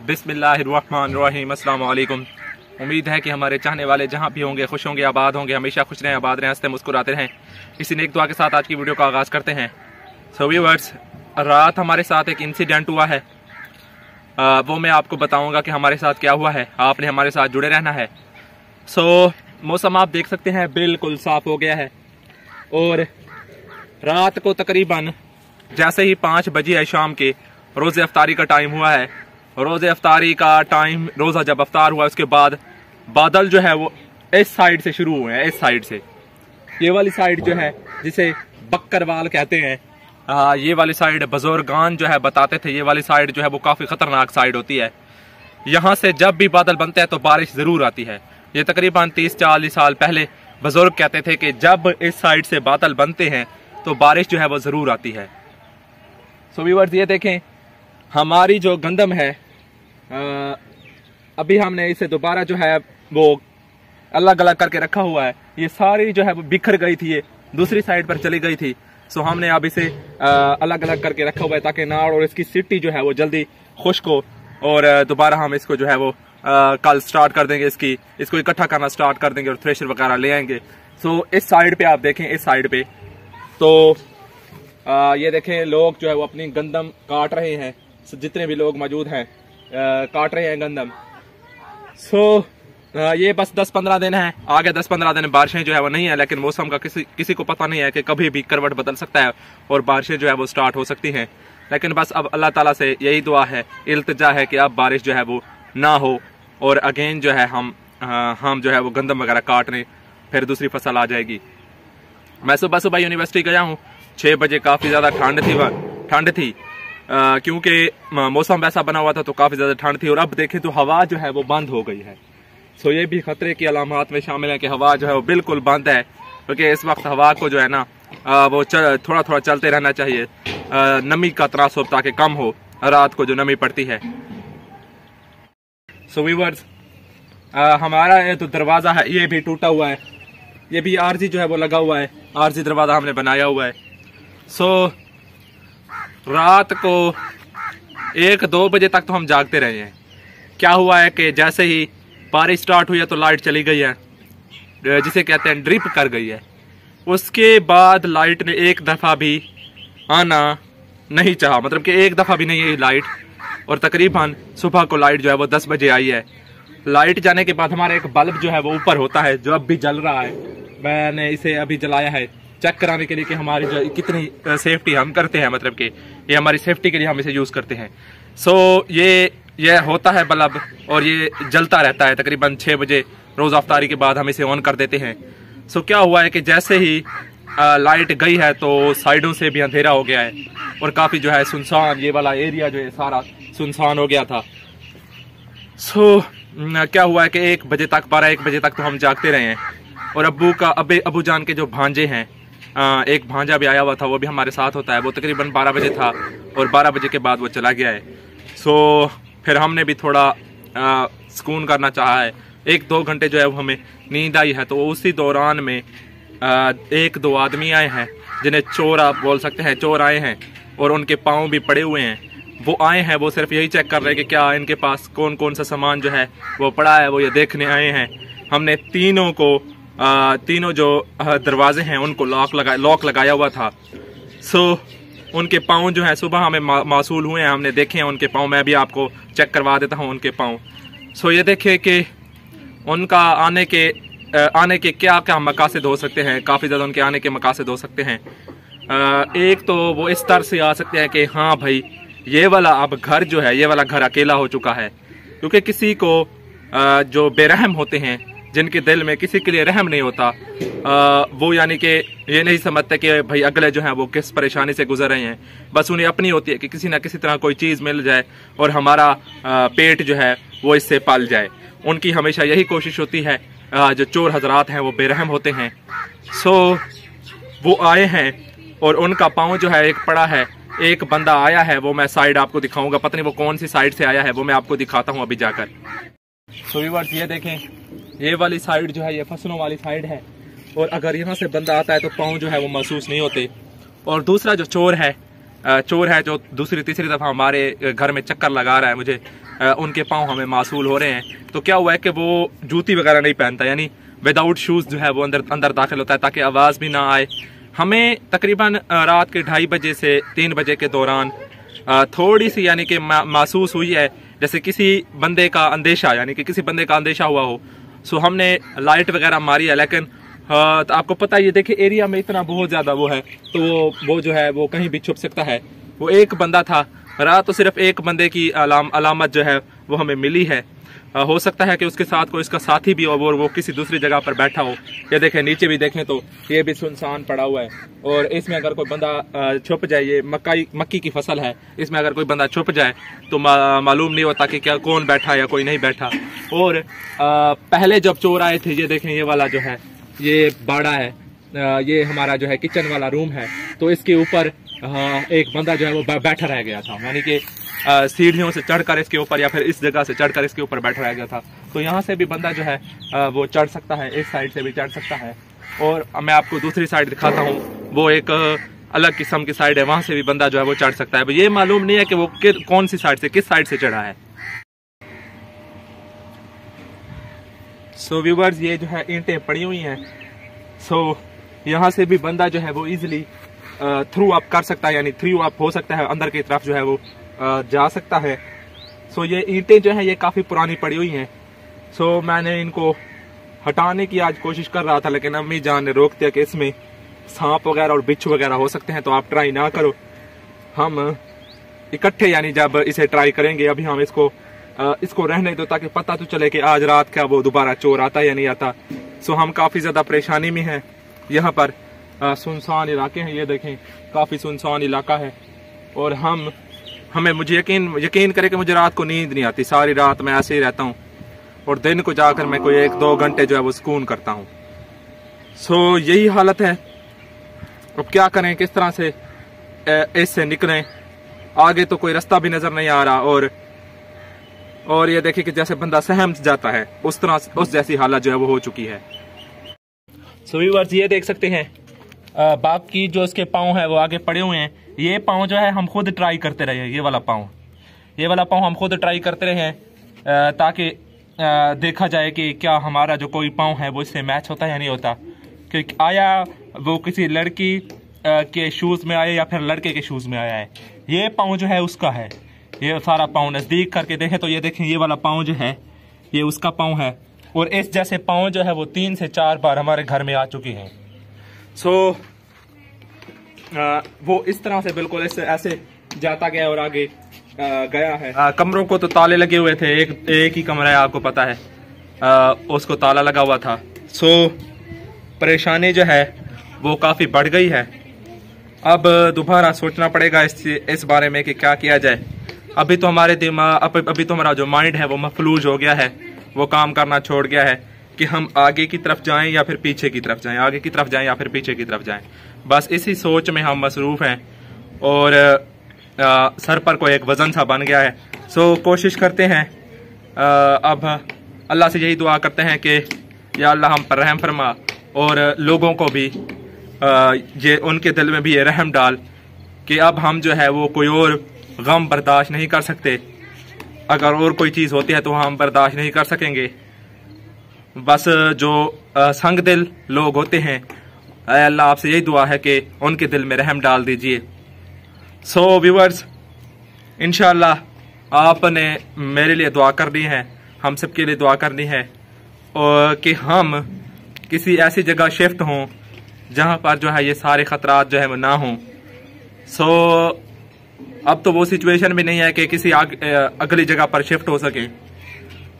बिस्मिल्लाहिर्रहमानिर्रहीम। अस्सलाम वालेकुम। उम्मीद है कि हमारे चाहने वाले जहाँ भी होंगे खुश होंगे, आबाद होंगे, हमेशा खुश रहें, आबाद रहें, हंसते मुस्कुराते रहें। इसी नेक दुआ के साथ आज की वीडियो का आगाज़ करते हैं। सो व्यूअर्स, रात हमारे साथ एक इंसिडेंट हुआ है, वो मैं आपको बताऊंगा कि हमारे साथ क्या हुआ है। आपने हमारे साथ जुड़े रहना है। सो मौसम आप देख सकते हैं बिल्कुल साफ हो गया है और रात को तकरीबन जैसे ही 5 बजे है शाम के, रोज़े अफ्तारी का टाइम हुआ है। रोज़े अफ्तारी का टाइम, रोज़ा जब अफ्तार हुआ उसके बाद बादल जो है वो इस साइड से शुरू हुए हैं। इस साइड से, ये वाली साइड जो है जिसे बक्करवाल कहते हैं, ये वाली साइड बुजुर्गान जो है बताते थे, ये वाली साइड जो है वो काफ़ी ख़तरनाक साइड होती है। यहाँ से जब भी बादल बनते हैं तो बारिश ज़रूर आती है। ये तकरीबन 30-40 साल पहले बुजुर्ग कहते थे कि जब इस साइड से बादल बनते हैं तो बारिश जो है वो ज़रूर आती है। सो व्यूअर्स, ये देखें हमारी जो गंदम है, अभी हमने इसे दोबारा जो है वो अलग अलग करके रखा हुआ है। ये सारी जो है वो बिखर गई थी, ये दूसरी साइड पर चली गई थी। सो हमने अब इसे अलग अलग करके रखा हुआ है ताकि नाड़ और इसकी सिट्टी जो है वो जल्दी खुश्क हो और दोबारा हम इसको जो है वो कल स्टार्ट कर देंगे। इसको इकट्ठा करना स्टार्ट कर देंगे और थ्रेशर वगैरह ले आएंगे। सो इस साइड पे आप देखें, इस साइड पे तो ये देखें लोग जो है वो अपनी गंदम काट रहे हैं। जितने भी लोग मौजूद हैं काट रहे हैं गंदम। सो ये बस 10-15 दिन है, आगे 10-15 दिन बारिशें जो है वो नहीं है, लेकिन मौसम का किसी को पता नहीं है कि कभी भी करवट बदल सकता है और बारिशें जो है वो स्टार्ट हो सकती हैं। लेकिन बस अब अल्लाह ताला से यही दुआ है, इल्तिजा है कि अब बारिश जो है वो ना हो और अगेन जो है हम जो है वो गंदम वगैरह काट रहे, फिर दूसरी फसल आ जाएगी। मैं सुबह सुबह यूनिवर्सिटी गया हूँ, 6 बजे काफ़ी ज़्यादा ठंड थी क्योंकि मौसम वैसा बना हुआ था तो काफ़ी ज़्यादा ठंड थी। और अब देखें तो हवा जो है वो बंद हो गई है। सो ये भी खतरे की अलामात में शामिल है कि हवा जो है वो बिल्कुल बंद है, क्योंकि इस वक्त हवा को जो है ना वो थोड़ा थोड़ा चलते रहना चाहिए, नमी का तनासुब ताकि कम हो रात को जो नमी पड़ती है। सो व्यूअर्स, हमारा ये तो दरवाज़ा है ये भी टूटा हुआ है, ये भी आरजी जो है वो लगा हुआ है, आरजी दरवाज़ा हमने बनाया हुआ है। सो रात को 1-2 बजे तक तो हम जागते रहे हैं। क्या हुआ है कि जैसे ही बारिश स्टार्ट हुई है तो लाइट चली गई है, जिसे कहते हैं ड्रिप कर गई है। उसके बाद लाइट ने एक दफ़ा भी आना नहीं चाहा, मतलब कि एक दफ़ा भी नहीं आई लाइट। और तकरीबन सुबह को लाइट जो है वो 10 बजे आई है। लाइट जाने के बाद हमारा एक बल्ब जो है वो ऊपर होता है जो अब भी जल रहा है। मैंने इसे अभी जलाया है चेक कराने के लिए कि हमारी जो कितनी सेफ्टी हम करते हैं, मतलब कि ये हमारी सेफ्टी के लिए हम इसे यूज़ करते हैं। सो ये होता है बल्ब और ये जलता रहता है। तकरीबन 6 बजे रोज़ अफ्तारी के बाद हम इसे ऑन कर देते हैं। सो क्या हुआ है कि जैसे ही लाइट गई है तो साइडों से भी अंधेरा हो गया है और काफ़ी जो है सुनसान, ये वाला एरिया जो है सारा सुनसान हो गया था। सो क्या हुआ है कि 1 बजे तक, 12-1 बजे तक तो हम जागते रहे हैं। और अबू जान के जो भांजे हैं, एक भांजा भी आया हुआ था, वो भी हमारे साथ होता है। वो तकरीबन 12 बजे था और 12 बजे के बाद वो चला गया है। सो फिर हमने भी थोड़ा सुकून करना चाहा है। 1-2 घंटे जो है वो हमें नींद आई है। तो उसी दौरान में 1-2 आदमी आए हैं जिन्हें चोर आप बोल सकते हैं, चोर आए हैं और उनके पाँव भी पड़े हुए हैं। वो आए हैं, वो सिर्फ यही चेक कर रहे हैं कि क्या इनके पास कौन कौन सा सामान जो है वो पड़ा है, वो ये देखने आए हैं। हमने तीनों जो दरवाजे हैं उनको लॉक लगाया हुआ था। सो उनके पाँव जो है सुबह हमें मासूल हुए हैं, हमने देखे हैं उनके पाँव। मैं भी आपको चेक करवा देता हूँ उनके पाँव। सो ये देखें कि उनका आने के क्या क्या मकासद हो सकते हैं। काफ़ी ज़्यादा उनके आने के मकासद हो सकते हैं। एक तो वो इस तरह से आ सकते हैं कि हाँ भाई, ये वाला अब घर जो है, ये वाला घर अकेला हो चुका है। क्योंकि किसी को जो बेरहम होते हैं, जिनके दिल में किसी के लिए रहम नहीं होता, वो यानी कि ये नहीं समझते कि भाई अगले जो हैं वो किस परेशानी से गुजर रहे हैं। बस उन्हें अपनी होती है कि किसी ना किसी तरह कोई चीज़ मिल जाए और हमारा पेट जो है वो इससे पल जाए। उनकी हमेशा यही कोशिश होती है। जो चोर हजरात हैं वो बेरहम होते हैं। सो वो आए हैं और उनका पाँव जो है एक पड़ा है। एक बंदा आया है, वो मैं साइड आपको दिखाऊंगा, पता नहीं वो कौन सी साइड से आया है, वो मैं आपको दिखाता हूँ अभी जाकर। सो व्यूअर्स, ये देखें, ये वाली साइड जो है ये फसलों वाली साइड है और अगर यहाँ से बंदा आता है तो पाँव जो है वो महसूस नहीं होते। और दूसरा जो चोर है जो दूसरी तीसरी दफ़ा हमारे घर में चक्कर लगा रहा है, मुझे उनके पाँव हमें मासूल हो रहे हैं। तो क्या हुआ है कि वो जूती वगैरह नहीं पहनता, यानी विदाउट शूज़ जो है वो अंदर दाखिल होता है ताकि आवाज़ भी ना आए। हमें तकरीबन रात के 2:30 बजे से 3 बजे के दौरान थोड़ी सी यानी कि महसूस हुई है जैसे किसी बंदे का अंदेशा, यानी कि किसी बंदे का अंदेशा हुआ हो। सो हमने लाइट वगैरह मारी है, लेकिन तो आपको पता है ये देखिए एरिया में इतना बहुत ज़्यादा वो है, तो वो जो है वो कहीं भी छुप सकता है। वो एक बंदा था रात, तो सिर्फ एक बंदे की अलामत जो है वो हमें मिली है। हो सकता है कि उसके साथ कोई इसका साथी भी हो और वो किसी दूसरी जगह पर बैठा हो। ये देखें नीचे भी देखें तो ये भी सुनसान पड़ा हुआ है, और इसमें अगर कोई बंदा छुप जाए, ये मक्की की फसल है, इसमें अगर कोई बंदा छुप जाए तो मालूम नहीं होता कि क्या कौन बैठा या कोई नहीं बैठा। और पहले जब चोर आए थे, ये देखें ये वाला जो है ये बाड़ा है, ये हमारा जो है किचन वाला रूम है, तो इसके ऊपर एक बंदा जो है वो बैठा रह गया था, यानी कि सीढ़ियों से चढ़कर इसके ऊपर या फिर इस जगह से चढ़कर इसके ऊपर बैठा रह गया था। तो यहाँ से भी बंदा जो है वो चढ़ सकता है, इस साइड से भी चढ़ सकता है। और मैं आपको दूसरी साइड दिखाता हूँ, वो एक अलग किस्म की साइड है, वहाँ से भी बंदा जो है वो चढ़ सकता है। ये मालूम नहीं है कि वो कौन सी साइड से, किस साइड से चढ़ा है। सो व्यूअर्स, ये जो है ईंटें पड़ी हुई हैं, सो यहाँ से भी बंदा जो है वो इजीली थ्रू अप कर सकता है, यानी थ्रू अप हो सकता है, अंदर की तरफ जो है वो जा सकता है। सो ये ईंटें जो हैं ये काफ़ी पुरानी पड़ी हुई हैं। सो मैंने इनको हटाने की आज कोशिश कर रहा था, लेकिन अम्मी जान ने रोक दिया कि इसमें सांप वगैरह और बिच्छू वगैरह हो सकते हैं, तो आप ट्राई ना करो। हम इकट्ठे यानी जब इसे ट्राई करेंगे, अभी हम इसको रहने दो ताकि पता तो चले कि आज रात क्या वो दोबारा चोर आता या नहीं आता। सो हम काफ़ी ज़्यादा परेशानी में हैं। यहाँ पर सुनसान इलाके हैं, ये देखें काफ़ी सुनसान इलाका है, और हमें मुझे यकीन करे कि मुझे रात को नींद नहीं आती, सारी रात मैं ऐसे ही रहता हूँ, और दिन को जाकर मैं कोई 1-2 घंटे जो है वो सुकून करता हूँ। सो यही हालत है। अब क्या करें, किस तरह से इससे निकलें, आगे तो कोई रास्ता भी नज़र नहीं आ रहा। और ये देखिए कि जैसे बंदा सहम जाता है उस तरह, उस जैसी हालत जो है वो हो चुकी है। सो व्यूअर्स, ये देख सकते हैं बाकी जो इसके पाँव है वो आगे पड़े हुए हैं। ये पाँव जो है हम खुद ट्राई करते रहे, ये वाला पाँव हम खुद ट्राई करते रहे हैं ताकि देखा जाए कि क्या हमारा जो कोई पाँव है वो इससे मैच होता है या नहीं होता, कि आया वो किसी लड़की के शूज़ में आया या फिर लड़के के शूज़ में आया है। ये पाँव जो है उसका है, ये सारा पाँव नज़दीक करके देखें तो ये देखें ये वाला पाँव जो है ये उसका पाँव है, और इस जैसे पाँव जो है वो 3 से 4 बार हमारे घर में आ चुकी हैं। सो वो इस तरह से बिल्कुल ऐसे जाता गया और आगे गया है। कमरों को तो ताले लगे हुए थे, एक ही कमरा है, आपको पता है, उसको ताला लगा हुआ था। सो परेशानी जो है वो काफ़ी बढ़ गई है। अब दोबारा सोचना पड़ेगा इस बारे में कि क्या किया जाए। अभी तो हमारा जो माइंड है वो मफलूज हो गया है, वो काम करना छोड़ गया है कि हम आगे की तरफ जाएं या फिर पीछे की तरफ जाएं, आगे की तरफ जाएं या फिर पीछे की तरफ जाएं। बस इसी सोच में हम मसरूफ़ हैं, और सर पर कोई एक वज़न सा बन गया है। सो कोशिश करते हैं, अब अल्लाह से यही दुआ करते हैं कि या अल्लाह हम पर रहम फरमा, और लोगों को भी ये उनके दिल में भी ये रहम डाल कि अब हम जो है वो कोई और गम बर्दाश्त नहीं कर सकते। अगर और कोई चीज़ होती है तो हम बर्दाश्त नहीं कर सकेंगे। बस जो संग दिल लोग होते हैं, अल्लाह आपसे यही दुआ है कि उनके दिल में रहम डाल दीजिए। सो व्यूअर्स, इंशाअल्लाह आपने मेरे लिए दुआ करनी है, हम सब के लिए दुआ करनी है, और कि हम किसी ऐसी जगह शिफ्ट हों जहां पर जो है ये सारे खतरात जो है वो ना हों। सो अब तो वो सिचुएशन भी नहीं है कि किसी अगली जगह पर शिफ्ट हो सके।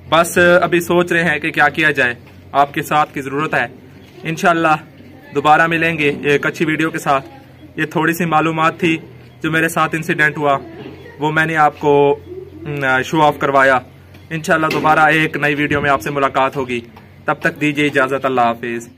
बस अभी सोच रहे हैं कि क्या किया जाए, आपके साथ की ज़रूरत है। इंशाल्लाह दोबारा मिलेंगे एक अच्छी वीडियो के साथ। ये थोड़ी सी मालूमात थी जो मेरे साथ इंसिडेंट हुआ, वो मैंने आपको शो ऑफ करवाया। इंशाल्लाह दोबारा एक नई वीडियो में आपसे मुलाकात होगी, तब तक दीजिए इजाज़त। अल्लाह हाफिज़।